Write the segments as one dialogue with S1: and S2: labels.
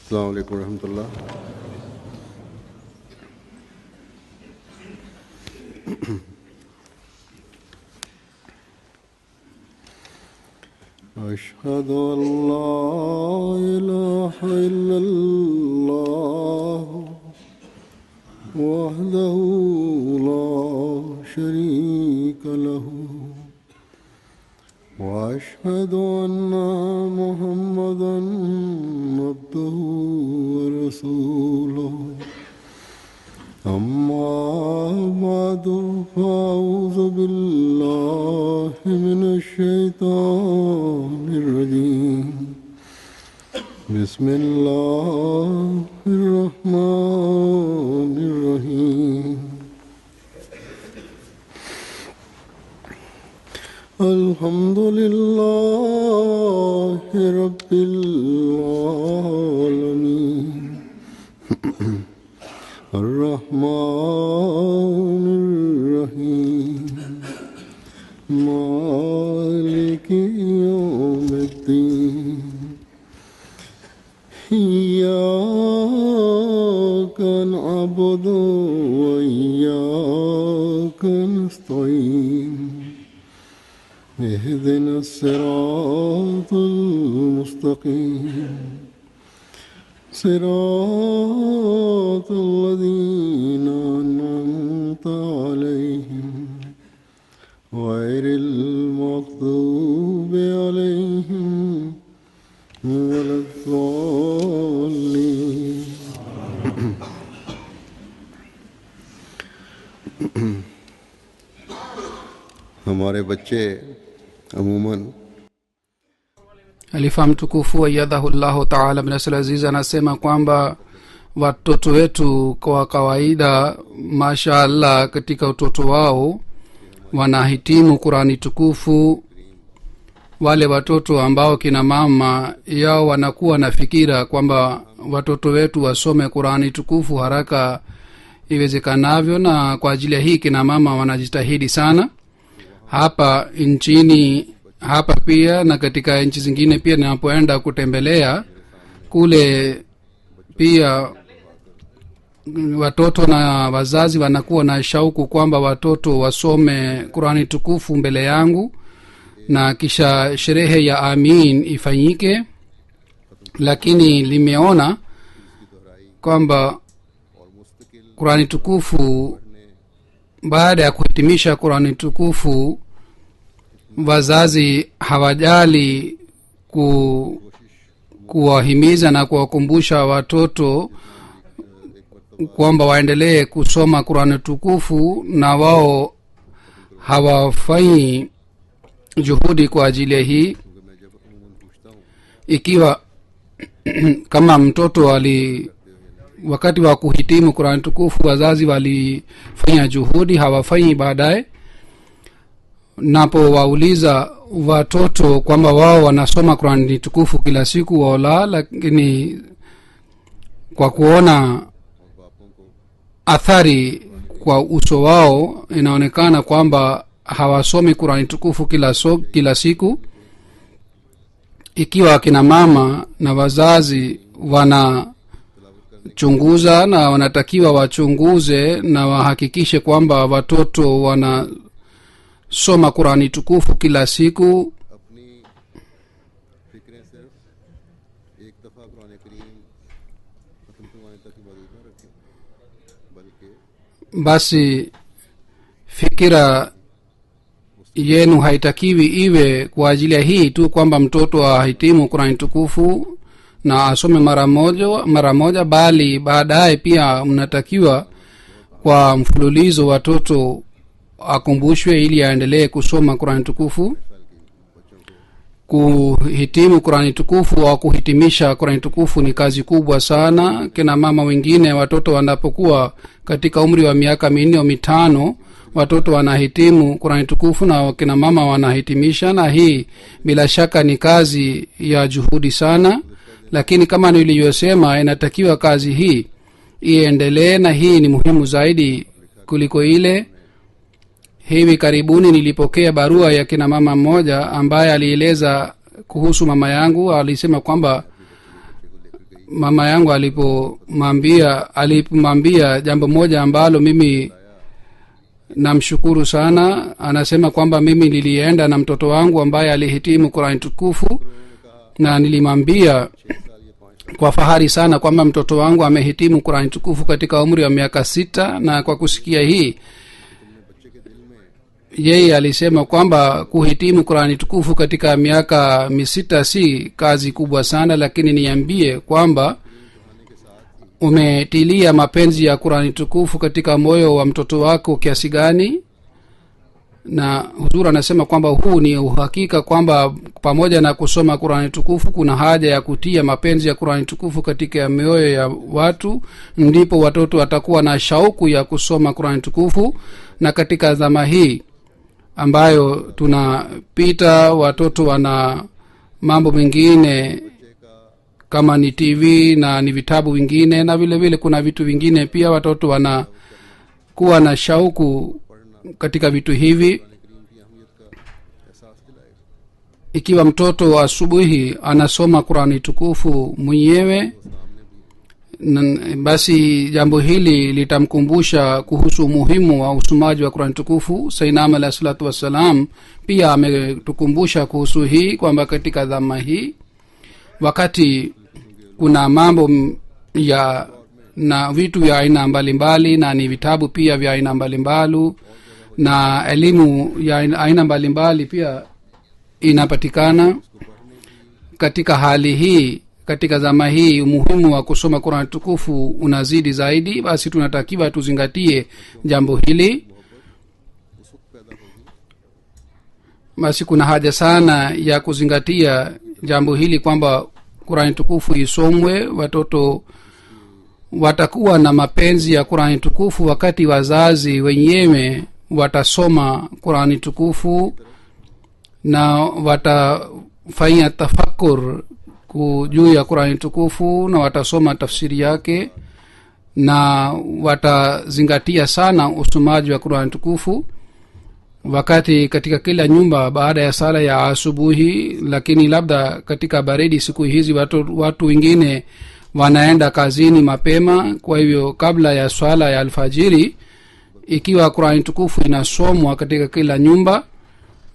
S1: अस्सलाम वालेकुम रहमतुल्लाह। अशहदु अल्ला इलाहा इल्लल्लाह वहदहु ला शरीका लहू वअशहदु अन्ना मुहम्मदन अब्दुहु व रसूलुहु अम्मा बअदु फ़अऊज़ु बिल्लाहि मिनश शैतानिर रजीम बिस्मिल्लाहिर रहमानिर रहीम अल्हम्दुलिल्लाहि रब्बिल आलमीन अर्रहमानिर रहीम मालिकि यौमिद्दीन इय्याका नअबुदु व इय्याका नस्तईन اهدنا الصراط المستقيم صراط الذين أنعمت عليهم غير المغضوب عليهم ولا الضالين हमारे बच्चे अमूमन
S2: Alifa mtukufu ayyadhahullahu ta'ala bin Aziz anasema kwamba watoto wetu kwa kawaida mashaallah katika utoto wao wanahitimu Qur'ani tukufu. Wale watoto ambao kina mama yao wanakuwa na fikira kwamba watoto wetu wasome Qur'ani tukufu haraka iwezekanavyo, na kwa ajili ya hii kina mama wanajitahidi sana hapa nchini hapa pia na katika nchi zingine pia. Ninapoenda kutembelea kule pia watoto na wazazi wanakuwa na shauku kwamba watoto wasome Qur'ani tukufu mbele yangu na kisha sherehe ya amin ifanyike. Lakini limeona kwamba Qur'ani tukufu baada ya kuhitimisha Qur'ani tukufu wazazi hawajali kuwahimiza na kuwakumbusha watoto kwamba waendelee kusoma Qur'ani tukufu, na wao hawafanyi juhudi kwa ajili ya hii. Ikiwa kama mtoto wakati wa kuhitimu Qur'ani tukufu wazazi walifanya juhudi, hawafanyi baadaye. Napo wauliza watoto kwamba wao wanasoma Qur'ani tukufu kila siku wala, lakini kwa kuona athari kwa uso wao inaonekana kwamba hawasomi Qur'ani tukufu kila siku. Ikiwa kina mama na wazazi wanachunguza na wanatakiwa wachunguze na wahakikishe kwamba watoto wanasoma Qur'ani tukufu kila siku, basi fikira yenu haitakiwi iwe kwa ajili ya hii tu kwamba mtoto ahitimu Qur'ani tukufu na asome mara moja, bali baadaye pia mnatakiwa kwa mfululizo watoto akumbushwe ili aendelee kusoma Qur'ani tukufu. Kuhitimu Qur'ani tukufu au kuhitimisha Qur'ani tukufu ni kazi kubwa sana. Kina mama wengine watoto wanapokuwa katika umri wa miaka 4 au 5 watoto wanahitimu Qur'ani tukufu na kina mama wanahitimisha, na hii bila shaka ni kazi ya juhudi sana. Lakini kama niliyosema, inatakiwa kazi hii iendelee, na hii ni muhimu zaidi kuliko ile. Hivi karibuni nilipokea barua ya kina mama mmoja ambaye alieleza kuhusu mama yangu. Alisema kwamba mama yangu alipomwambia jambo moja ambalo mimi namshukuru sana. Anasema kwamba mimi nilienda na mtoto wangu ambaye alihitimu Qur'an tukufu, na nilimwambia kwa fahari sana kwamba mtoto wangu amehitimu Qur'an tukufu katika umri wa miaka 6. Na kwa kusikia hii, yeye alisema kwamba kuhitimu Qur'an tukufu katika miaka 6 si kazi kubwa sana, lakini niambie kwamba umetilia mapenzi ya Qur'an tukufu katika moyo wa mtoto wako kiasi gani. Na huzuri anasema kwamba huu ni uhakika kwamba pamoja na kusoma Qur'an tukufu kuna haja ya kutia mapenzi ya Qur'an tukufu katika mioyo ya watu, ndipo watoto watakuwa na shauku ya kusoma Qur'an tukufu. Na katika zama hii ambayo tunapita, watoto wana mambo mengine kama ni TV na ni vitabu vingine, na vile vile kuna vitu vingine pia. Watoto wanakuwa na shauku katika vitu hivi. Ikiwa mtoto asubuhi anasoma Qur'ani tukufu mwenyewe, basi jambo hili litamkumbusha kuhusu umuhimu wa usomaji wa Qur'ani tukufu. Sayyidina alayhi salatu wassalam pia ametukumbusha kuhusu hii kwamba katika dhama hii, wakati kuna mambo ya na vitu vya aina mbalimbali, na ni vitabu pia vya aina mbalimbali, na elimu ya aina mbalimbali pia inapatikana katika hali hii. Katika zama hii umuhimu wa kusoma Qur'an tukufu unazidi zaidi, basi tunatakiwa tuzingatie jambo hili. Basi kuna haja sana ya kuzingatia jambo hili kwamba Qur'an tukufu isomwe. Watoto watakuwa na mapenzi ya Qur'an tukufu wakati wazazi wenyewe watasoma Qur'an tukufu na watafanya tafakur juu ya Qur'an tukufu, na watasoma tafsiri yake, na watazingatia sana usomaji wa Qur'an tukufu wakati katika kila nyumba baada ya sala ya asubuhi. Lakini labda katika baridi siku hizi watu wengine wanaenda kazini mapema, kwa hivyo kabla ya swala ya alfajiri, ikiwa Qur'an tukufu inasomwa katika kila nyumba,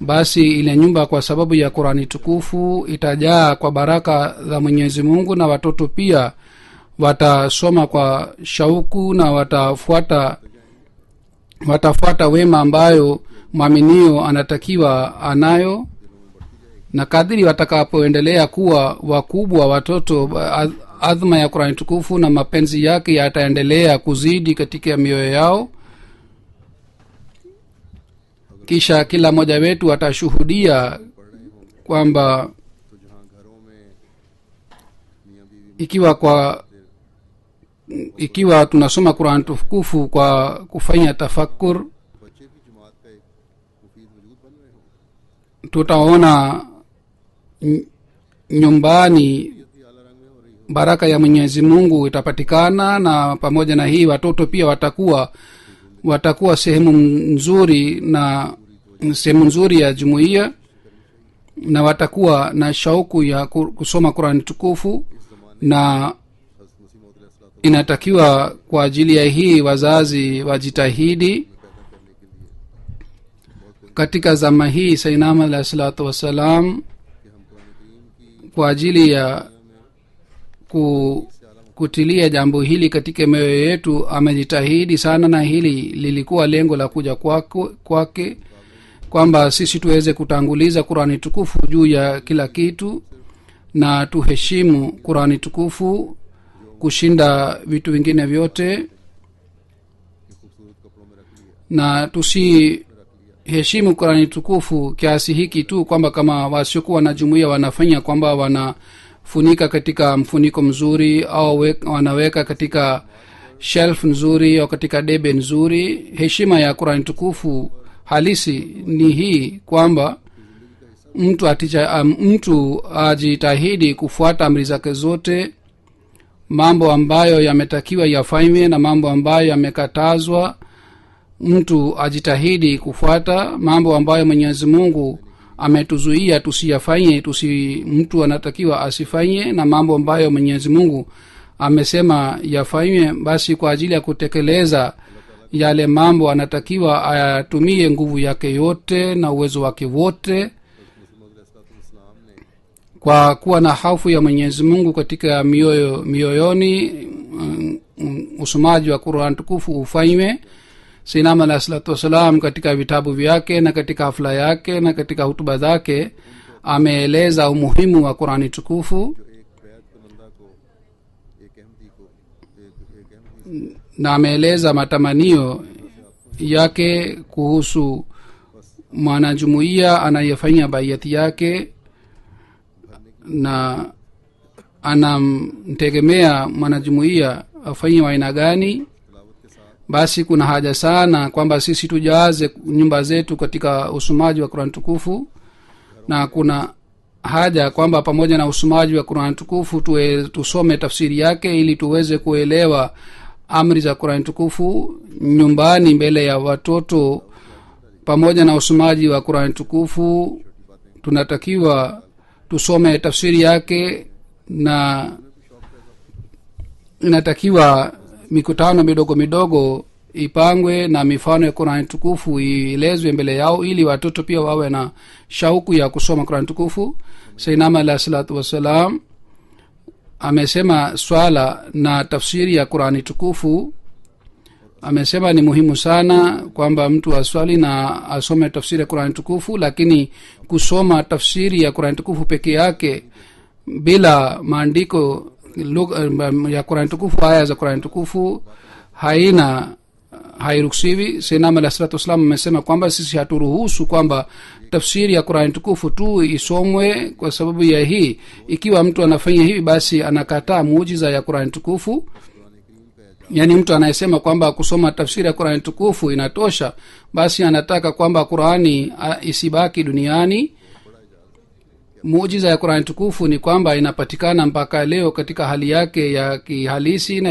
S2: basi ile nyumba kwa sababu ya Qur'an tukufu itajaa kwa baraka za Mwenyezi Mungu, na watoto pia watasoma kwa shauku na watafuata wema ambayo mwaminio anatakiwa anayo. Na kadiri watakapoendelea kuwa wakubwa watoto, adhma ya Qur'an tukufu na mapenzi yake yataendelea kuzidi katika mioyo yao. Kisha kila mmoja wetu atashuhudia kwamba ikiwa tunasoma Qur'an tukufu kwa kufanya tafakkur, tutaona nyumbani baraka ya Mwenyezi Mungu itapatikana. Na pamoja na hii, watoto pia watakuwa sehemu nzuri ya jumuiya, na watakuwa na shauku ya kusoma Qur'an tukufu. Na inatakiwa kwa ajili ya hii wazazi wajitahidi. Katika zama hii Sayyidina alayhi salatu wassalam kwa ajili ya kutilia jambo hili katika mioyo yetu amejitahidi sana, na hili lilikuwa lengo la kuja kwake kwamba sisi tuweze kutanguliza Qur'ani tukufu juu ya kila kitu, na tuheshimu Qur'ani tukufu kushinda vitu vingine vyote, na tusiheshimu Qur'ani tukufu kiasi hiki tu kwamba kama wasiokuwa na jumuiya wanafanya kwamba wanafunika katika mfuniko mzuri au wanaweka katika shelf nzuri au katika debe nzuri. Heshima ya Qur'ani tukufu halisi ni hii kwamba mtu ajitahidi kufuata amri zake zote, mambo ambayo yametakiwa yafanywe na mambo ambayo yamekatazwa mtu ajitahidi kufuata. Mambo ambayo Mwenyezi Mungu ametuzuia tusiyafanye, mtu anatakiwa asifanye, na mambo ambayo Mwenyezi Mungu amesema yafanywe, basi kwa ajili ya kutekeleza yale mambo anatakiwa ayatumie nguvu yake yote na uwezo wake wote kwa kuwa na hofu ya Mwenyezi Mungu katika mioyoni. Usomaji wa Qur'an tukufu ufanywe. Sayyidina alayhi salatu wasalam katika vitabu vyake na katika hafla yake na katika hutuba zake ameeleza umuhimu wa Qur'ani tukufu na ameeleza matamanio yake kuhusu mwanajumuiya anayefanya baiyati yake na anamtegemea mwanajumuiya afanye wa aina gani. Basi kuna haja sana kwamba sisi tujaze nyumba zetu katika usomaji wa Qur'an tukufu, na kuna haja kwamba pamoja na usomaji wa Qur'an tukufu tusome tafsiri yake ili tuweze kuelewa amri za Qur'an tukufu nyumbani mbele ya watoto. Pamoja na usomaji wa Qur'an tukufu tunatakiwa tusome tafsiri yake, na inatakiwa mikutano midogo midogo ipangwe na mifano ya Qur'an tukufu ielezwe mbele yao ili watoto pia wawe na shauku ya kusoma Qur'an tukufu. Sayyidina alayhi salatu wasalam amesema swala na tafsiri ya Qur'an tukufu, amesema ni muhimu sana kwamba mtu aswali na asome tafsiri ya Qur'an tukufu, lakini kusoma tafsiri ya Qur'an tukufu peke yake bila maandiko ya Qur'an tukufu, aya za Qur'an tukufu hairuhusiwi. Sayyidina alayhi salatu wasallam amesema kwamba sisi haturuhusu kwamba tafsiri ya Qur'an tukufu tu isomwe. Kwa sababu ya hii, ikiwa mtu anafanya hivi, basi anakataa muujiza ya Qur'an tukufu. Yani mtu anayesema kwamba kusoma tafsiri ya Qur'an tukufu inatosha, basi anataka kwamba Qur'ani isibaki duniani. Muujiza ya Qur'an tukufu ni kwamba inapatikana mpaka leo katika hali yake ya kihalisi, na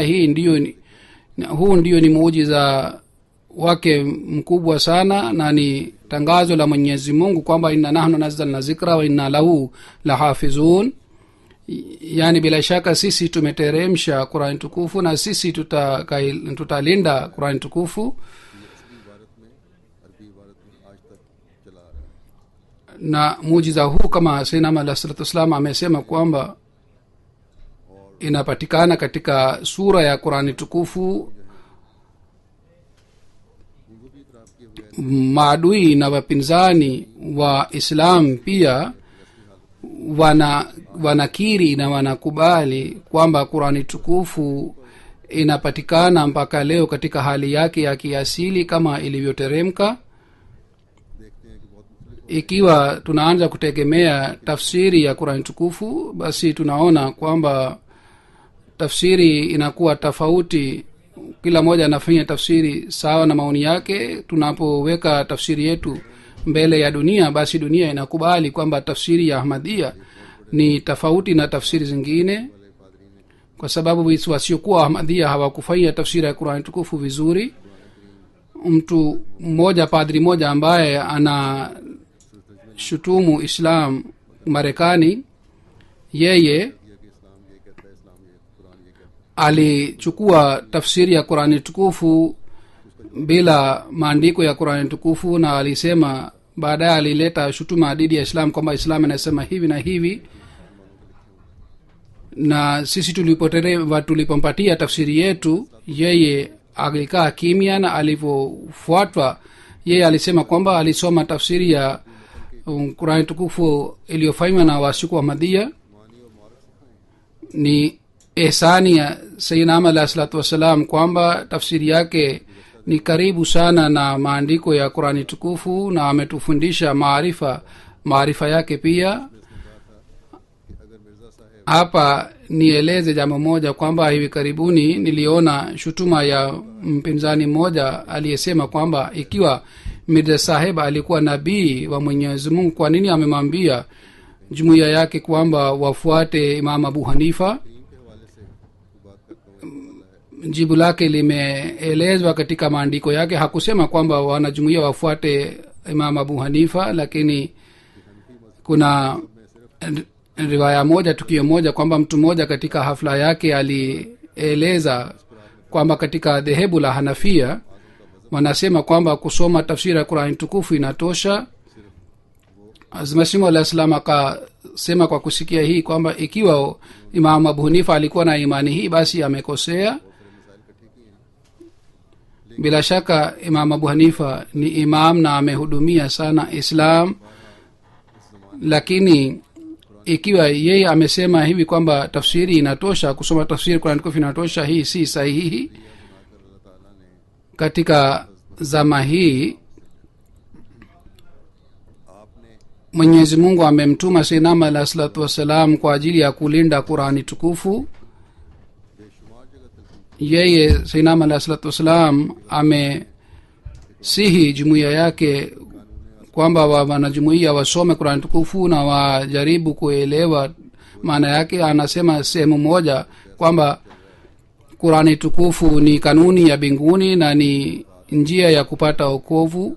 S2: huu ndio ni muujiza wake mkubwa sana, na ni tangazo la Mwenyezi Mungu kwamba inna nahnu nazzalna zikra wa inna lahu lahafizun. Yani bila shaka sisi tumeteremsha Qur'an tukufu na sisi tutalinda Qur'an tukufu. Na muujiza huu kama Sayyidina alayhi salatu wasallam amesema kwamba inapatikana katika sura ya Qur'an tukufu. Maadui na wapinzani wa Islam pia wanakiri na wanakubali kwamba Qur'ani tukufu inapatikana mpaka leo katika hali yake ya kiasili kama ilivyoteremka. Ikiwa tunaanza kutegemea tafsiri ya Qur'ani tukufu, basi tunaona kwamba tafsiri inakuwa tofauti, kila mmoja anafanya tafsiri sawa na maoni yake. Tunapoweka tafsiri yetu mbele ya dunia, basi dunia inakubali kwamba tafsiri ya Ahmadiyya ni tofauti na tafsiri zingine, kwa sababu wasiokuwa Ahmadiyya hawakufanya tafsiri ya Qur'an tukufu vizuri. Mtu mmoja, padri mmoja ambaye ana shutumu Islam Marekani, yeye alichukua tafsiri ya Qur'an tukufu bila maandiko ya Qur'an tukufu, na alisema baadaye alileta shutuma dhidi ya Islam kwamba Islam inasema hivi na hivi. Na sisi tulipompatia tafsiri yetu, yeye alikaa kimya, na alivyofuatwa yeye alisema kwamba alisoma tafsiri ya Qur'an tukufu iliyofanywa na wasiku wa Ahmadiyya. Ni ihsani ya Sayyidina alayhi salatu wasalam kwamba tafsiri yake ni karibu sana na maandiko ya Qur'ani tukufu, na ametufundisha maarifa yake pia. Hapa nieleze jambo moja kwamba hivi karibuni niliona shutuma ya mpinzani mmoja aliyesema kwamba ikiwa Mirza Sahib alikuwa nabii wa Mwenyezi Mungu, kwa nini amemwambia jumuiya yake kwamba wafuate Imam Abu Hanifa? Jibu lake limeelezwa katika maandiko yake. Hakusema kwamba wanajumuiya wafuate Imam Abu Hanifa, lakini kuna riwaya moja, tukio moja, kwamba mtu mmoja katika hafla yake ameeleza kwamba katika dhehebu la Hanafia wanasema kwamba kusoma tafsiri ya Qur'an tukufu inatosha. Masimu alayhi salam akasema kwa kusikia hii kwamba ikiwa Imam Abu Hanifa alikuwa na imani hii basi amekosea. Bila shaka Imam Abu Hanifa ni imam na amehudumia sana Islam, lakini ikiwa yeye amesema hivi kwamba tafsiri inatosha, kusoma tafsiri Qur'an tukufu inatosha, hii si sahihi. Katika zama hii Mwenyezi Mungu amemtuma Sayyidina alayhi salatu wasalam kwa ajili ya kulinda Qur'ani tukufu. Yeye Sayyidina alayhi salatu wasalam amesihi jumuiya yake kwamba wanajumuiya wasome Qur'ani tukufu na wajaribu kuelewa maana yake. Anasema sehemu moja kwamba Qur'ani tukufu ni kanuni ya mbinguni na ni njia ya kupata wokovu.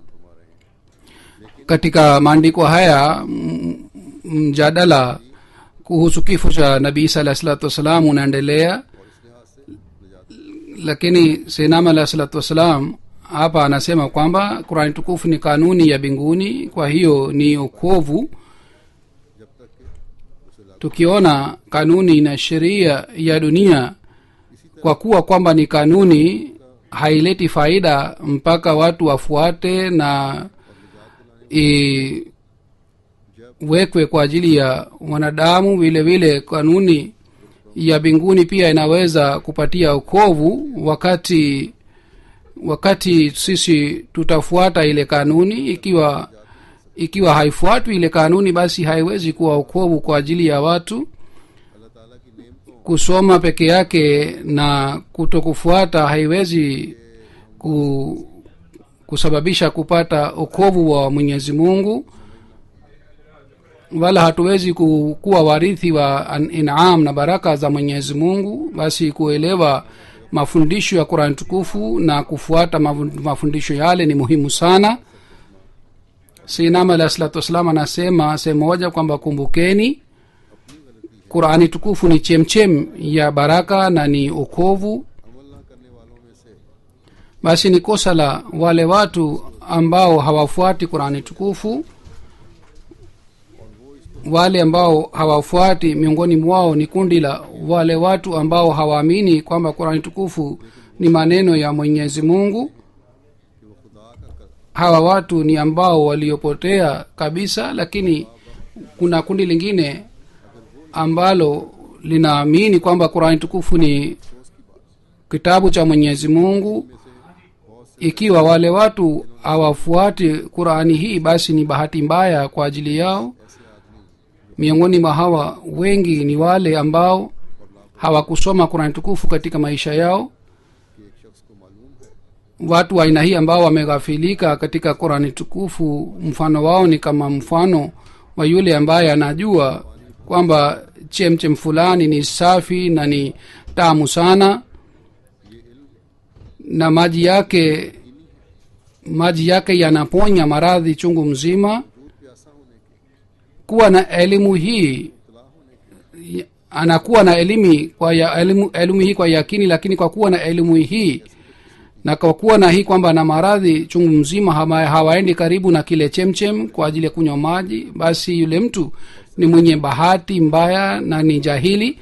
S2: Katika maandiko haya mjadala kuhusu kifo cha Nabii sallallahu alaihi wasallam unaendelea, lakini Sayyidina alayhi salatu wasallam hapa anasema kwamba Qur'ani tukufu ni kanuni ya mbinguni, kwa hiyo ni wokovu. Tukiona kanuni na sheria ya dunia kwa kuwa kwamba ni kanuni, haileti faida mpaka watu wafuate na iwekwe kwa ajili ya wanadamu. Vile vile kanuni ya mbinguni pia inaweza kupatia wokovu wakati sisi tutafuata ile kanuni. Ikiwa haifuatwi ile kanuni, basi haiwezi kuwa wokovu kwa ajili ya watu. Kusoma peke yake na kutokufuata haiwezi kusababisha kupata wokovu wa Mwenyezi Mungu, wala hatuwezi kuwa warithi wa in'am na baraka za Mwenyezi Mungu. Basi kuelewa mafundisho ya Qur'an tukufu na kufuata mafundisho yale ni muhimu sana. Sayyidina alayhi salatu wasallam anasema sehemu moja kwamba kumbukeni Qur'ani tukufu ni chemchem ya baraka na ni wokovu. Basi ni kosa la wale watu ambao hawafuati Qur'ani tukufu. Wale ambao hawafuati miongoni mwao ni kundi la wale watu ambao hawaamini kwamba Qur'ani tukufu ni maneno ya Mwenyezi Mungu. Hawa watu ni ambao waliopotea kabisa, lakini kuna kundi lingine ambalo linaamini kwamba Qur'ani tukufu ni kitabu cha Mwenyezi Mungu. Ikiwa wale watu hawafuati Qur'ani hii, basi ni bahati mbaya kwa ajili yao. Miongoni mwa hawa wengi ni wale ambao hawakusoma Qur'ani tukufu katika maisha yao. Watu wa aina hii ambao wameghafilika katika Qur'ani tukufu, mfano wao ni kama mfano wa yule ambaye anajua kwamba chemchem fulani ni safi na ni tamu sana, na maji yake yanaponya maradhi chungu mzima. Kuwa na elimu hii, anakuwa na elimu hii kwa yakini, lakini kwa kuwa na elimu hii na kwa kuwa na hii kwamba na maradhi chungu mzima, hawaendi karibu na kile chemchem kwa ajili ya kunywa maji, basi yule mtu ni mwenye bahati mbaya na ni jahili.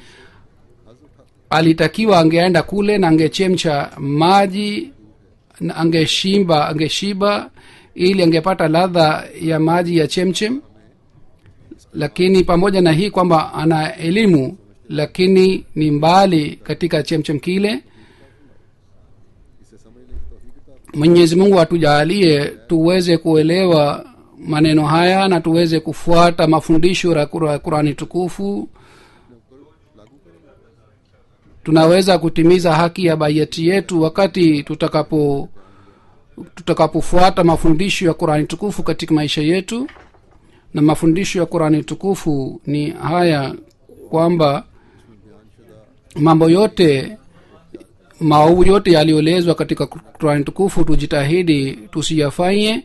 S2: Alitakiwa angeenda kule na angechemcha maji na angeshiba ili angepata ladha ya maji ya chemchem. Lakini pamoja na hii kwamba ana elimu, lakini ni mbali katika chemchem kile. Mwenyezi Mungu atujalie tuweze kuelewa maneno haya na tuweze kufuata mafundisho ya Qur'ani tukufu. Tunaweza kutimiza haki ya bayati yetu wakati tutakapofuata mafundisho ya Qur'ani tukufu katika maisha yetu. Na mafundisho ya Qur'ani tukufu ni haya kwamba mambo yote maovu yote yaliyoelezwa katika Qur'ani tukufu tujitahidi tusiyafanye.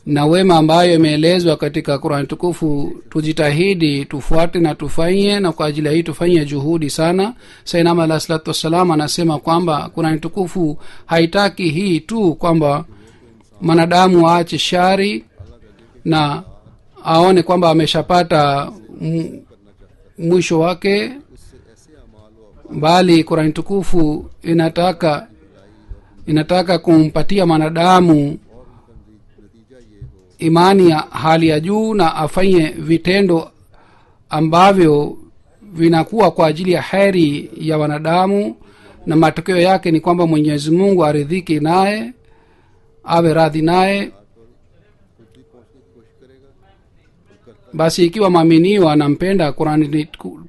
S2: na wema ambayo imeelezwa katika Qur'an tukufu tujitahidi tufuate na tufanye, na kwa ajili hii tufanye juhudi sana. Sayyidina alayhi salatu wassalam anasema kwamba Qur'an tukufu haitaki hii tu kwamba manadamu aache shari na aone kwamba ameshapata mwisho wake, bali Qur'an tukufu inataka kumpatia manadamu imani ya hali ya juu na afanye vitendo ambavyo vinakuwa kwa ajili ya heri ya wanadamu, na matokeo yake ni kwamba Mwenyezi Mungu aridhiki naye, awe radhi naye. Basi ikiwa mwaminiwa anampenda Qur'an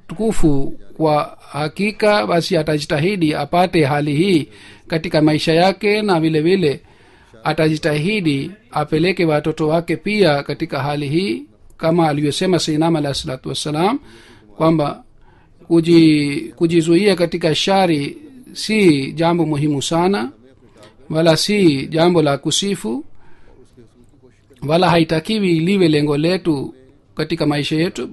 S2: tukufu kwa hakika, basi atajitahidi apate hali hii katika maisha yake, na vile vile atajitahidi apeleke watoto wake pia katika hali hii, kama alivyosema Sayyidina alayhi salatu wassalam kwamba kujizuia katika shari si jambo muhimu sana, wala si jambo la kusifu, wala haitakiwi liwe lengo letu katika maisha yetu,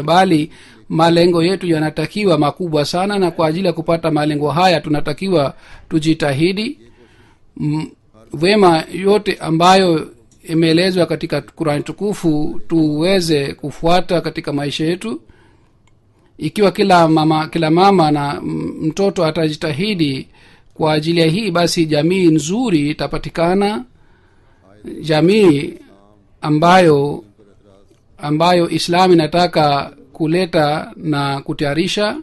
S2: bali malengo yetu yanatakiwa makubwa sana, na kwa ajili ya kupata malengo haya tunatakiwa tujitahidi. Wema yote ambayo imeelezwa katika Qur'an tukufu tuweze kufuata katika maisha yetu. Ikiwa kila mama na mtoto atajitahidi kwa ajili ya hii, basi jamii nzuri itapatikana, jamii ambayo Islam inataka kuleta na kutayarisha.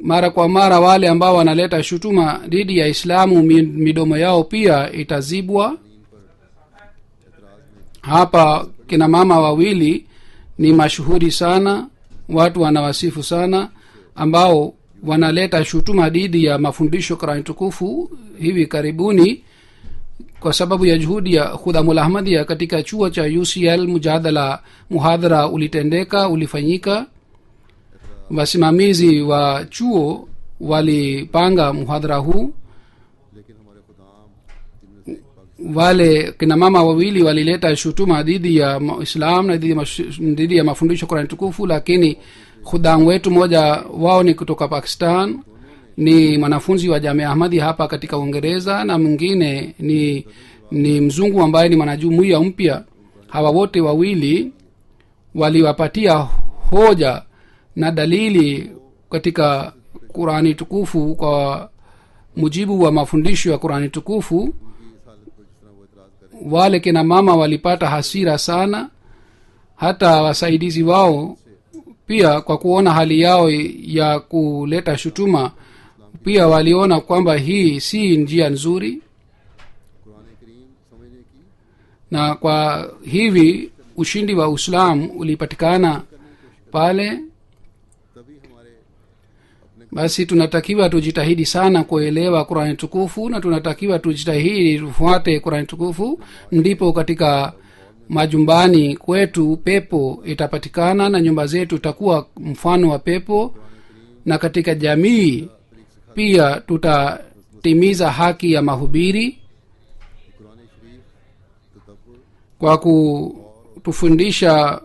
S2: Mara kwa mara wale ambao wanaleta shutuma dhidi ya Islamu midomo yao pia itazibwa. Hapa kina mama wawili ni mashuhuri sana, watu wanawasifu sana, ambao wanaleta shutuma dhidi ya mafundisho Qur'an tukufu hivi karibuni. Kwa sababu ya juhudi ya Khudamul Ahmadiyya katika chuo cha UCL muhadhara ulifanyika. Wasimamizi wa chuo walipanga muhadhara huu. Wale kina mama wawili walileta shutuma dhidi ya Islam na dhidi ya mafundisho Qur'an tukufu, lakini khudam wetu moja wao ni kutoka Pakistan, ni mwanafunzi wa Jamia Ahmadiyya hapa katika Uingereza, na mwingine ni mzungu ambaye ni mwanajumuiya mpya. Hawa wote wawili waliwapatia hoja na dalili katika Qur'ani tukufu kwa mujibu wa mafundisho ya Qur'ani tukufu. Wale kina mama walipata hasira sana, hata wasaidizi wao pia kwa kuona hali yao ya kuleta shutuma pia waliona kwamba hii si njia nzuri, na kwa hivi ushindi wa Uislamu ulipatikana pale. Basi tunatakiwa tujitahidi sana kuelewa Qur'an tukufu, na tunatakiwa tujitahidi tufuate Qur'an tukufu, ndipo katika majumbani kwetu pepo itapatikana na nyumba zetu itakuwa mfano wa pepo, na katika jamii pia tutatimiza haki ya mahubiri kwa kutufundisha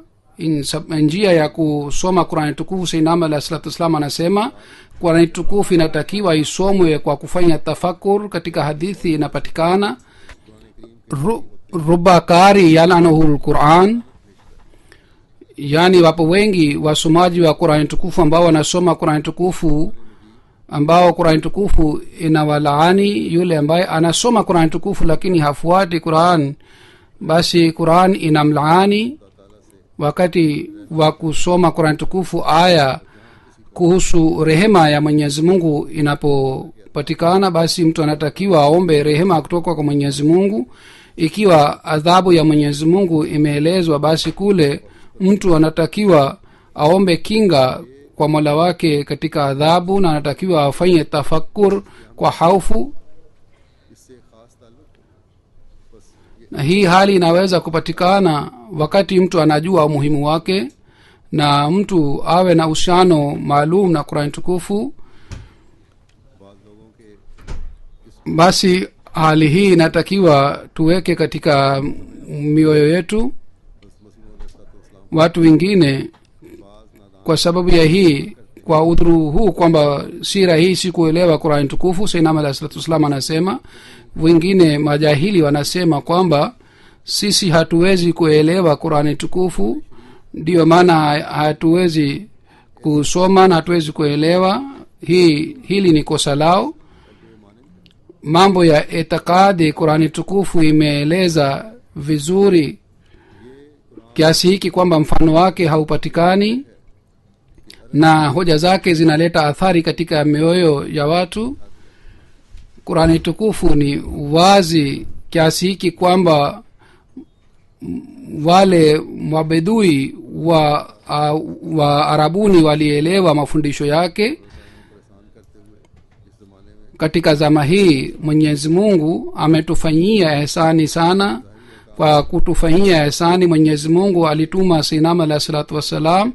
S2: njia ya kusoma Qur'an tukufu. Sayyidina alayhi salatu wasallam anasema Qur'an tukufu inatakiwa isomwe kwa kufanya tafakur. Katika hadithi inapatikana ruba qari yalanuhu Qur'an, yani wapo wengi wasomaji wa Qur'an tukufu ambao wanasoma Qur'an tukufu ambao Qur'an tukufu inawalaani yule ambaye anasoma Qur'an tukufu lakini hafuati Qur'an, basi Qur'an inamlaani. Wakati wa kusoma Qur'an tukufu aya kuhusu rehema ya Mwenyezi Mungu inapopatikana, basi mtu anatakiwa aombe rehema kutoka kwa Mwenyezi Mungu. Ikiwa adhabu ya Mwenyezi Mungu imeelezwa, basi kule mtu anatakiwa aombe kinga kwa Mola wake katika adhabu, na anatakiwa afanye tafakkur kwa hofu. Na hii hali inaweza kupatikana wakati mtu anajua umuhimu wake na mtu awe na uhusiano maalum na Qur'an tukufu, basi hali hii inatakiwa tuweke katika mioyo yetu. Watu wengine kwa sababu ya hii, kwa udhuru huu kwamba si rahisi kuelewa Qur'an tukufu, Sayyidina alayhi salatu wasallam anasema, wengine majahili wanasema kwamba sisi hatuwezi kuelewa Qur'an tukufu, ndio maana hatuwezi kusoma na hatuwezi kuelewa. Hili ni kosa lao. Mambo ya itikadi Qur'an tukufu imeeleza vizuri kiasi hiki kwamba mfano wake haupatikani, na hoja zake zinaleta athari katika mioyo ya watu. Qur'an tukufu ni wazi kiasi hiki kwamba wale mabedui wa Arabuni walielewa mafundisho yake. Katika zama hii Mwenyezi Mungu ametufanyia ihsani sana. Kwa kutufanyia ihsani, Mwenyezi Mungu alituma Sayyidina alayhi salatu wasalam,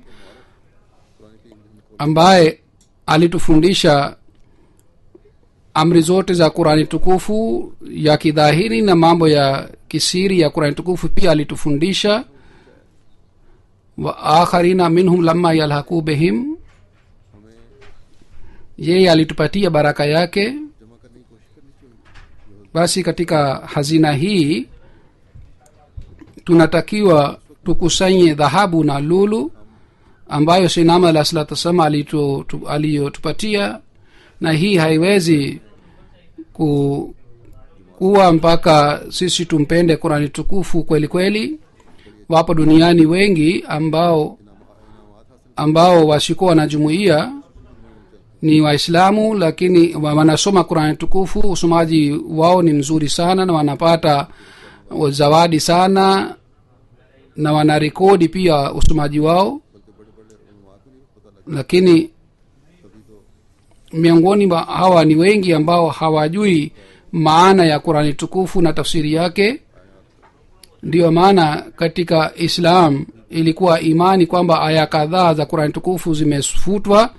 S2: ambaye alitufundisha amri zote za Qur'ani tukufu ya kidhahiri na mambo ya kisiri ya Qur'ani tukufu pia alitufundisha. Wa akharina minhum lamma yalhaqu bihim, yeye alitupatia baraka yake. Basi katika hazina hii tunatakiwa tukusanye dhahabu na lulu ambayo Sayyidina alayhi salatu wasallam aliyotupatia, na hii haiwezi kuwa mpaka sisi tumpende Qur'ani tukufu kweli kweli. Wapo duniani wengi ambao wasikuwa na jumuiya, ni Waislamu, lakini wanasoma Qur'ani tukufu. Usomaji wao ni mzuri sana na wanapata zawadi sana, na wanarekodi pia usomaji wao, lakini miongoni mwa hawa ni wengi ambao hawajui maana ya Qur'ani tukufu na tafsiri yake. Ndiyo maana katika Islam ilikuwa imani kwamba aya kadhaa za Qur'ani tukufu zimefutwa.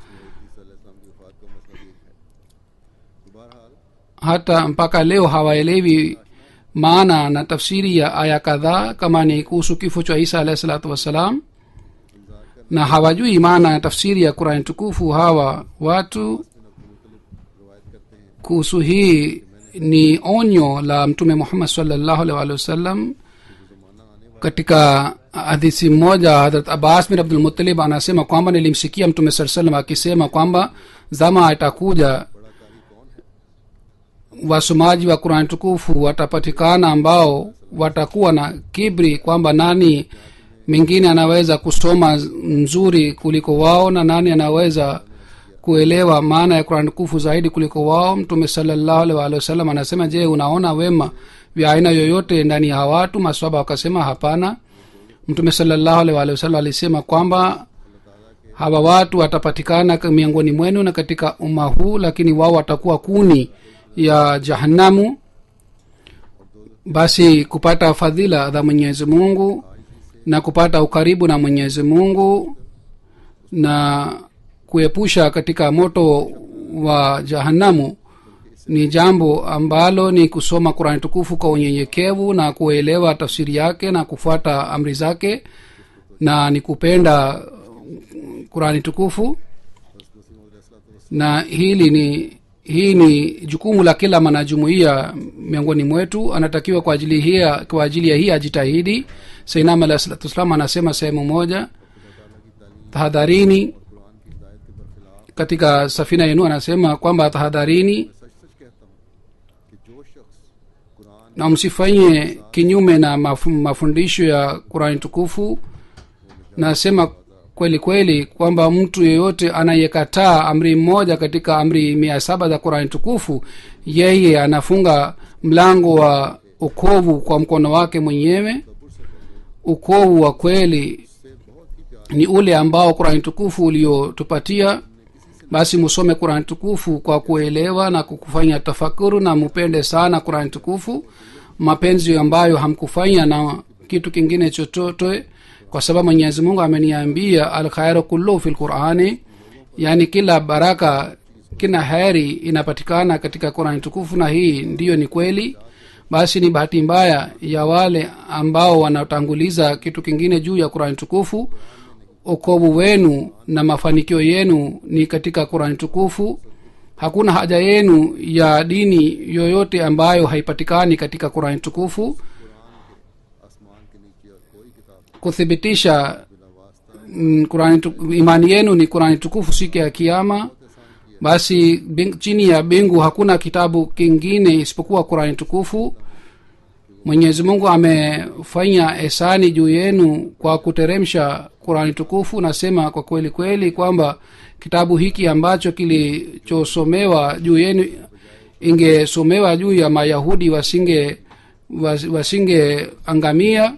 S2: Hata mpaka leo hawaelewi maana na tafsiri ya aya kadhaa, kama ni kuhusu kifo cha Isa alayhi salatu wasalam, na hawajui maana ya tafsiri ya Qur'ani tukufu hawa watu. Kuhusu hii ni onyo la Mtume Muhammad sallallahu alaihi wasallam. Katika hadithi moja Hazrat Abbas bin Abdul Muttalib anasema kwamba nilimsikia Mtume sallallahu alaihi wasallam akisema kwamba zama itakuja wasomaji wa Qur'an tukufu watapatikana ambao watakuwa na kibri kwamba nani mwingine anaweza kusoma nzuri kuliko wao na nani anaweza kuelewa maana ya Qur'an tukufu zaidi kuliko wao. Mtume sallallahu alaihi wasallam anasema, je, unaona wema vya aina yoyote ndani ya watu? Maswahaba wakasema hapana. Mtume sallallahu alaihi wasallam alisema kwamba hawa watu watapatikana miongoni mwenu na katika umma huu, lakini wao watakuwa kuni ya jahannamu. Basi kupata fadhila za Mwenyezi Mungu na kupata ukaribu na Mwenyezi Mungu na kuepusha katika moto wa jahannamu ni jambo ambalo ni kusoma Qur'an tukufu kwa unyenyekevu na kuelewa tafsiri yake na kufuata amri zake, na ni kupenda Qur'an tukufu. Na hii ni jukumu la kila mwanajumuiya miongoni mwetu. Anatakiwa kwa ajili ya hii ajitahidi. Sayyidina alayhi salatu wasallam anasema sehemu moja, tahadharini. Katika Safina yenu anasema kwamba tahadharini na msifanye kinyume na mafundisho ya Qur'an tukufu. Nasema kweli kweli kwamba mtu yeyote anayekataa amri moja katika amri 700 za Qur'an tukufu, yeye anafunga mlango wa ukovu kwa mkono wake mwenyewe. Ukovu wa kweli ni ule ambao Qur'an tukufu uliotupatia. Basi musome Qur'an tukufu kwa kuelewa na kukufanya tafakuru, na mupende sana Qur'an tukufu, mapenzi ambayo hamkufanya na kitu kingine chochote, kwa sababu Mwenyezi Mungu ameniambia al-khairu kullu fil Qur'ani, yani kila baraka kina heri inapatikana katika qurani tukufu, na hii ndiyo ni kweli. Basi ni bahati mbaya ya wale ambao wanatanguliza kitu kingine juu ya qurani tukufu. okovu wenu na mafanikio yenu ni katika qurani tukufu. hakuna haja yenu ya dini yoyote ambayo haipatikani katika qurani tukufu. kuthibitisha imani yenu ni qurani tukufu siku ya kiyama. basi chini ya bingu hakuna kitabu kingine isipokuwa qurani tukufu. mwenyezi mungu amefanya esani juu yenu kwa kuteremsha qurani tukufu. nasema kwa kweli kweli kwamba kitabu hiki ambacho kilichosomewa juu yenu ingesomewa juu ya mayahudi wasingeangamia.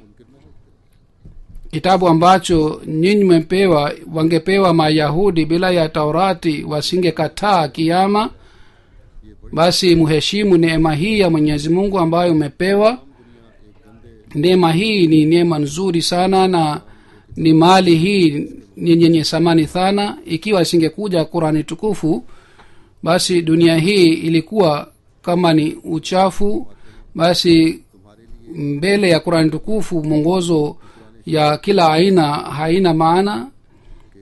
S2: kitabu ambacho nyinyi mmepewa wangepewa mayahudi bila ya taurati wasingekataa kiyama. basi muheshimu neema hii ya mwenyezi mungu ambayo umepewa. neema hii ni neema nzuri sana, na ni mali hii ni yenye thamani sana. ikiwa isingekuja qurani tukufu, basi dunia hii ilikuwa kama ni uchafu. basi mbele ya qurani tukufu mwongozo ya kila aina haina maana.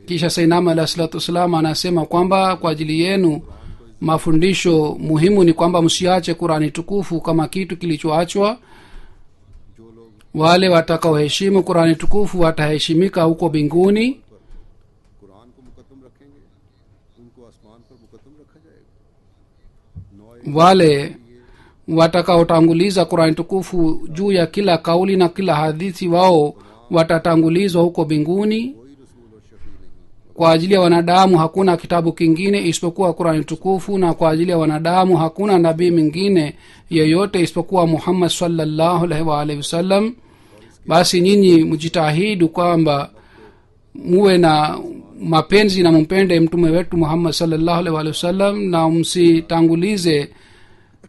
S2: kisha sainama alayhi salatu wassalam anasema kwamba kwa ajili yenu mafundisho muhimu ni kwamba msiache qurani tukufu kama kitu kilichoachwa. wale watakaoheshimu qurani tukufu wataheshimika huko mbinguni. wale watakaotanguliza qurani tukufu juu ya kila kauli na kila hadithi, wao watatangulizwa huko mbinguni. kwa ajili ya wanadamu hakuna kitabu kingine isipokuwa qurani tukufu, na kwa ajili ya wanadamu hakuna nabii mwingine yeyote isipokuwa muhammad sallallahu alaihi wa alihi wasallam. basi nyinyi mjitahidi kwamba muwe na mapenzi na mumpende mtume wetu muhammad sallallahu alaihi wa alihi wasallam, na msitangulize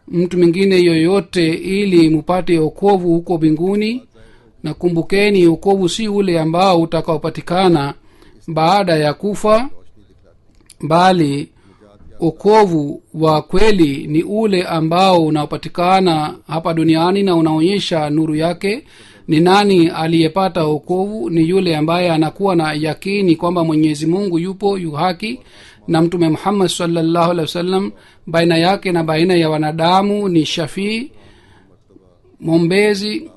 S2: mtu mwingine yoyote ili mupate okovu huko mbinguni. na kumbukeni, okovu si ule ambao utakaopatikana baada ya kufa, bali okovu wa kweli ni ule ambao unaopatikana hapa duniani na unaonyesha nuru yake. ni nani aliyepata okovu? ni yule ambaye anakuwa na yakini kwamba mwenyezi mungu yupo yu haki, na mtume muhammad sallallahu alaihi wasallam baina yake na baina ya wanadamu ni shafii, mombezi,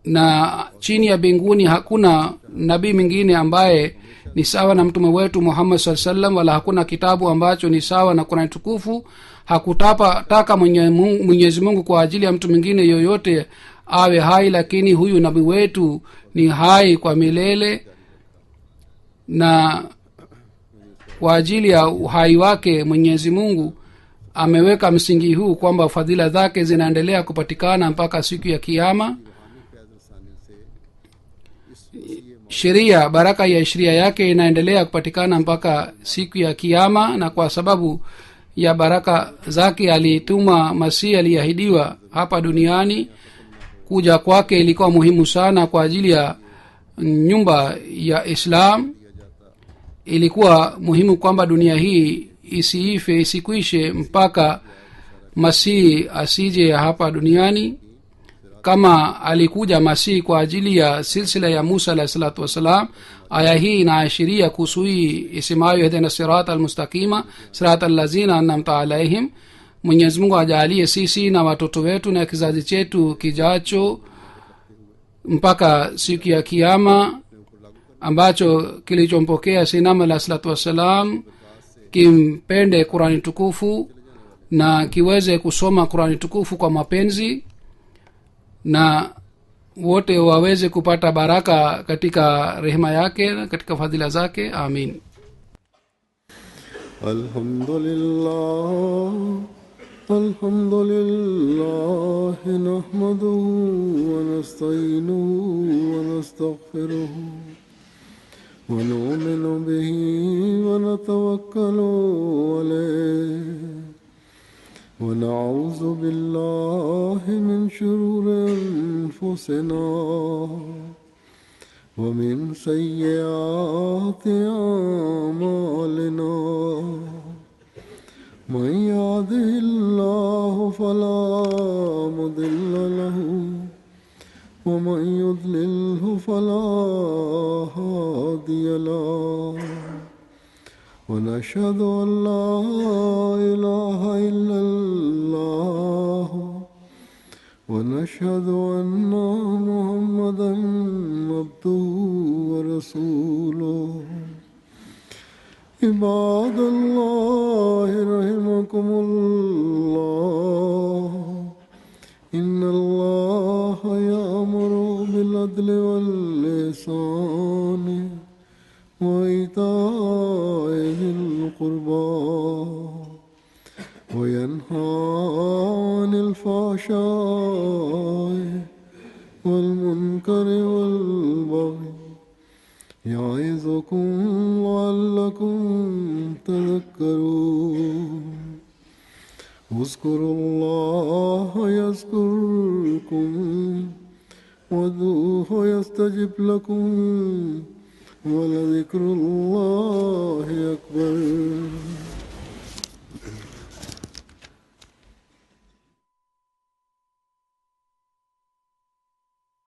S2: na chini ya mbinguni hakuna nabii mwingine ambaye ni sawa na mtume wetu muhammad sallallahu alaihi wasallam, wala hakuna kitabu ambacho ni sawa na qurani tukufu. hakutaka mwenyezi mungu kwa ajili ya mtu mwingine yoyote awe hai, lakini huyu nabii wetu ni hai kwa milele, na kwa ajili ya uhai wake mwenyezi mungu ameweka msingi huu kwamba fadhila zake zinaendelea kupatikana mpaka siku ya kiyama. sheria, baraka ya sheria yake inaendelea kupatikana mpaka siku ya kiyama, na kwa sababu ya baraka zake alituma masihi aliahidiwa hapa duniani. kuja kwake ilikuwa muhimu sana kwa ajili ya nyumba ya islam. ilikuwa muhimu kwamba dunia hii isiife, isikwishe mpaka masihi asije hapa duniani. kama alikuja masihi kwa ajili ya silsila ya musa alayhi salatu wassalam, aya hii inaashiria kuhusu hii isemayo ihdina sirata almustaqima sirata allazina an'amta alaihim. mwenyezi mungu ajalie sisi na watoto wetu na kizazi chetu kijacho mpaka siku ya kiyama ambacho kilichompokea sinama alayhi salatu wassalam kimpende qurani tukufu na kiweze kusoma qurani tukufu kwa mapenzi, na wote waweze kupata baraka katika rehema yake, katika fadhila zake. amin.
S1: alhamdulillah nahmaduhu wa nasta'inuhu wa nastaghfiruhu wa nu'minu bihi wa natawakkalu alayhi ونعوذ بالله من شرور أنفسنا ومن سيئات أعمالنا من يهده الله فلا مضل له ومن يضلله فلا هادي له ونشهد أن لا إله إلا الله ونشهد أن محمدا عبده ورسوله عباد الله رحمكم الله إن الله يأمر بالعدل والإحسان وإيتاء ذي القربى وينهى عن الفحشاء والمنكر والبغي يعظكم لعلكم تذكرون اذكروا الله يذكركم وادعوه يستجب لكم ولذكر الله أكبر